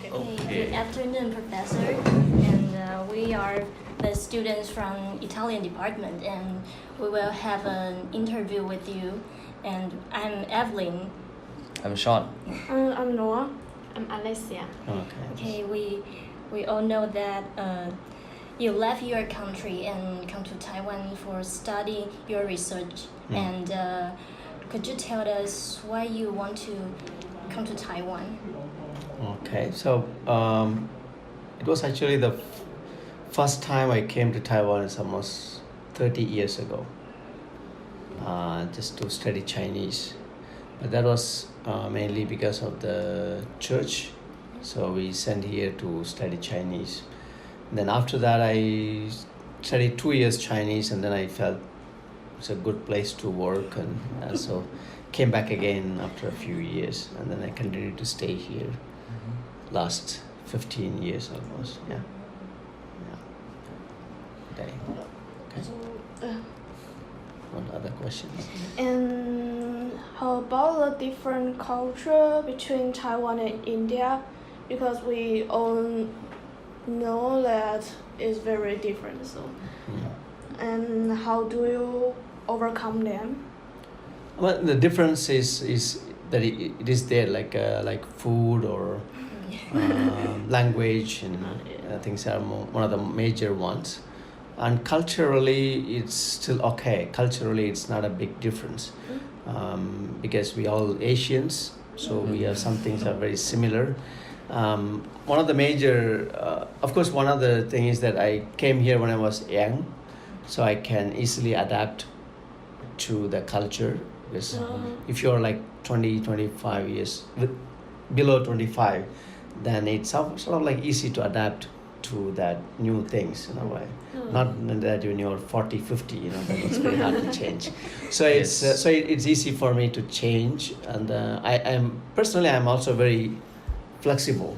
Okay, good afternoon, Professor. And we are the students from Italian department, and we will have an interview with you. And I'm Evelyn. I'm Sean. I'm Noah. I'm Alessia. Okay, we all know that you left your country and come to Taiwan for study your research. And could you tell us why you want to come to Taiwan? Okay, so it was actually the first time I came to Taiwan. It's almost 30 years ago, just to study Chinese. But that was mainly because of the church. So we sent here to study Chinese. And then after that, I studied 2 years Chinese, and then I felt it's a good place to work, and so came back again after a few years, and then I continued to stay here. Last 15 years almost, yeah. Okay. What other questions? And how about the different culture between Taiwan and India? Because we all know that it's very different. So, and how do you overcome them? Well, the difference is that it is there, like food or language, and things are one of the major ones. And culturally, it's still okay. Culturally, it's not a big difference, because we all Asians, so we have some things are very similar. One of the major, of course, one other thing is that I came here when I was young, so I can easily adapt to the culture. Because if you're like 20, 25 years, below 25, then it's sort of like easy to adapt to that new things in a way. Not that when you're 40, 50, then it's very hard to change. So it's easy for me to change, and I'm also very flexible.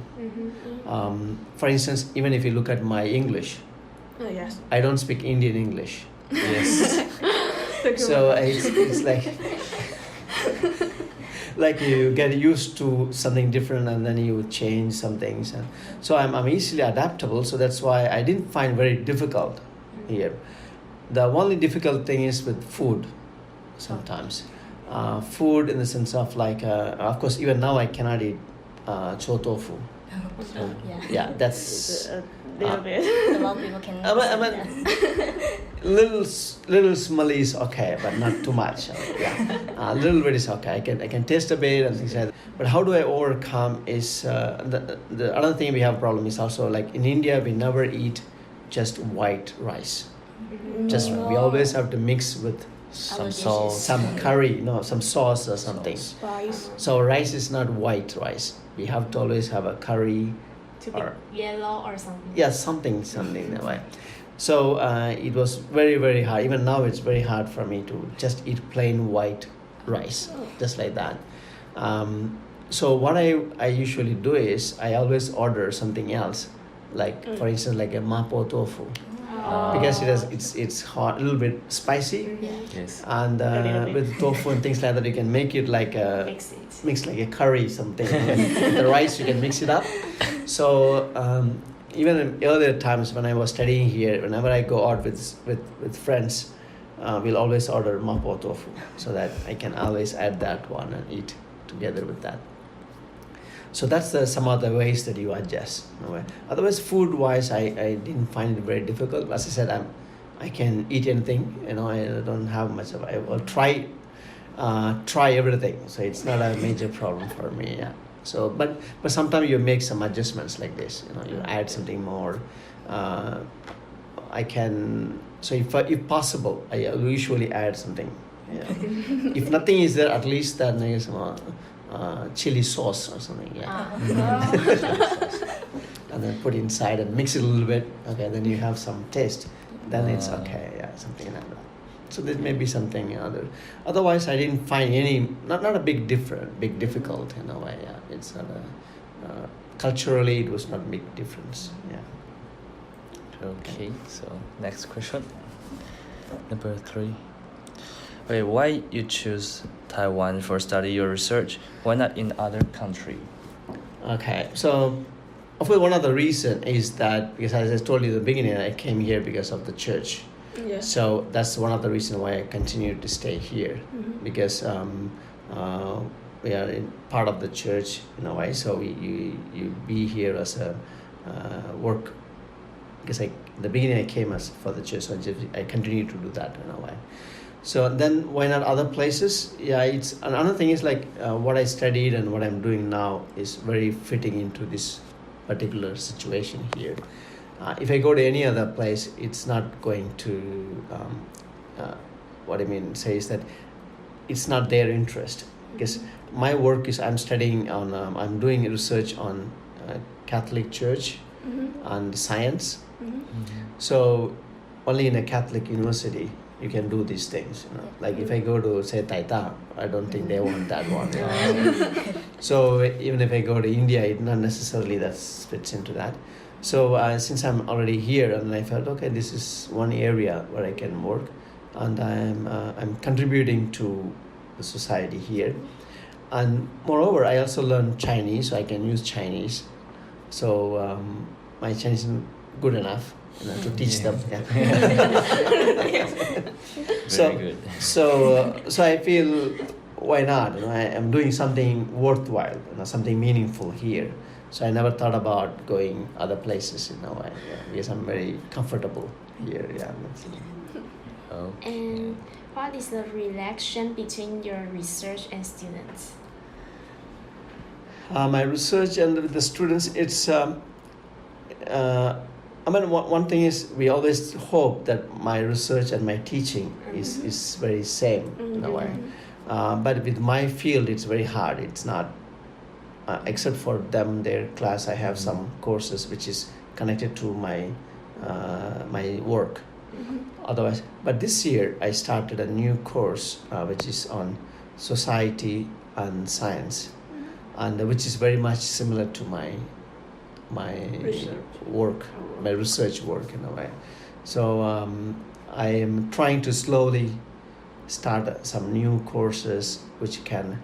For instance, even if you look at my English, Yes. I don't speak Indian English. Yes. So it's like you get used to something different, and then you change some things, and so I'm easily adaptable. So that's why I didn't find very difficult here. The only difficult thing is with food sometimes. Food in the sense of like, of course, even now I cannot eat chou tofu. Yeah, that's A little bit. A lot of people can. little smelly is okay, but not too much. A little bit is okay. I can taste a bit and things like that. But how do I overcome is the other thing we have problem is also like in India we never eat just white rice. We always have to mix with Other salt, dishes. some curry, some sauce or something. Spice. So rice is not white rice. We have to always have a curry. To be Or- yellow or something. Yeah, something that way. So it was very, very hard. Even now it's very hard for me to just eat plain white rice, just like that. So what I usually do is I always order something else, like for instance like a mapo tofu, because it's hot, a little bit spicy, Yes. and with tofu and things like that you can make it like a Mix it. like a curry something. With the rice you can mix it up. So even in earlier times when I was studying here, whenever I go out with friends, we'll always order mapo tofu so that I can always add that one and eat together with that. So that's some of the ways that you adjust. Otherwise, food wise, I didn't find it very difficult. As I said, I can eat anything. I don't have much of. I will try everything. So it's not a major problem for me. Yeah. So, but sometimes you make some adjustments like this. You add something more. I can. So if possible, I usually add something. Yeah. If nothing is there, at least then there's some chili sauce or something. Yeah. And then put inside and mix it a little bit. Okay, then you have some taste. Then it's okay. Yeah, something like that. So there may be something other. Otherwise, I didn't find any. Not a big difficult in a way. Yeah, it's not a. Culturally, it was not a big difference. Yeah. Okay, so next question. Number 3. Okay, why you choose Taiwan for study your research? Why not in other country? Okay, so of course, one of the reason is that because as I told you in the beginning, I came here because of the church. Yeah. So that's one of the reasons why I continue to stay here, because we are in part of the church in a way. So you be here as a work, because in the beginning I came as for the church, so I continue to do that in a way. So then why not other places? Yeah, it's another thing is like what I studied and what I'm doing now is very fitting into this particular situation here. If I go to any other place, it's not going to, what I mean say is that it's not their interest, because my work is I'm studying on, I'm doing research on Catholic Church and science. So only in a Catholic university you can do these things, you know. Like if I go to say Taita, I don't think they want that one. You know? So even if I go to India, it not necessarily that fits into that. So since I'm already here, and I felt okay, this is one area where I can work, and I'm contributing to the society here, and moreover, I also learned Chinese, so I can use Chinese. So my Chinese is good enough, you know, to teach them. Yeah. Very good. So I feel why not? You know, I'm doing something worthwhile, you know, something meaningful here. So I never thought about going other places in a way, yeah, because I'm very comfortable here. Yeah. Okay. And what is the relation between your research and students? My research and with the students, it's. I mean, one thing is we always hope that my research and my teaching is very same in a way. But with my field, it's very hard. It's not. Except for them, their class, I have some courses which is connected to my my work. Otherwise, but this year I started a new course which is on society and science, and which is very much similar to my work, my research work in a way. So I am trying to slowly start some new courses which can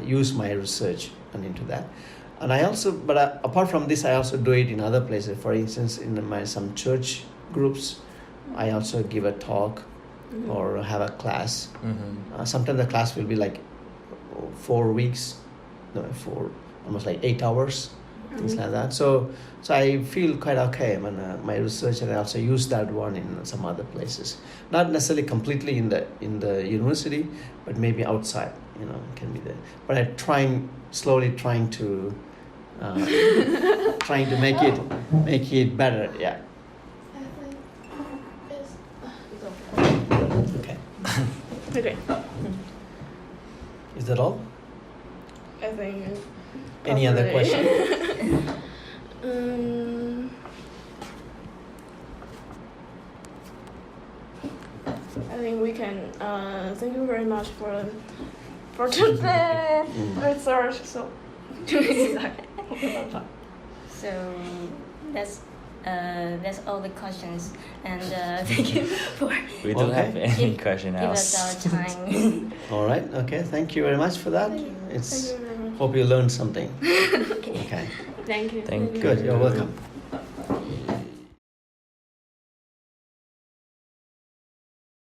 use my research and into that. And I also, but apart from this, I also do it in other places. For instance, in some church groups, I also give a talk or have a class. Sometimes the class will be like 4 weeks, for almost like 8 hours, things like that. So I feel quite okay. I mean, my research, and I also use that one in some other places. Not necessarily completely in the university, but maybe outside. You know, can be there. But I'm slowly trying to make it better. Yeah. Okay. Okay. Is that all? I think. Any other question? I think we can. Thank you very much for today research. So. So that's all the questions, and thank you for We don't have any question give else. us our time. All right. Okay. Thank you very much for that. It's. Thank you very much. Hope you learned something. Okay. Thank you. Thank you. Good. You're welcome.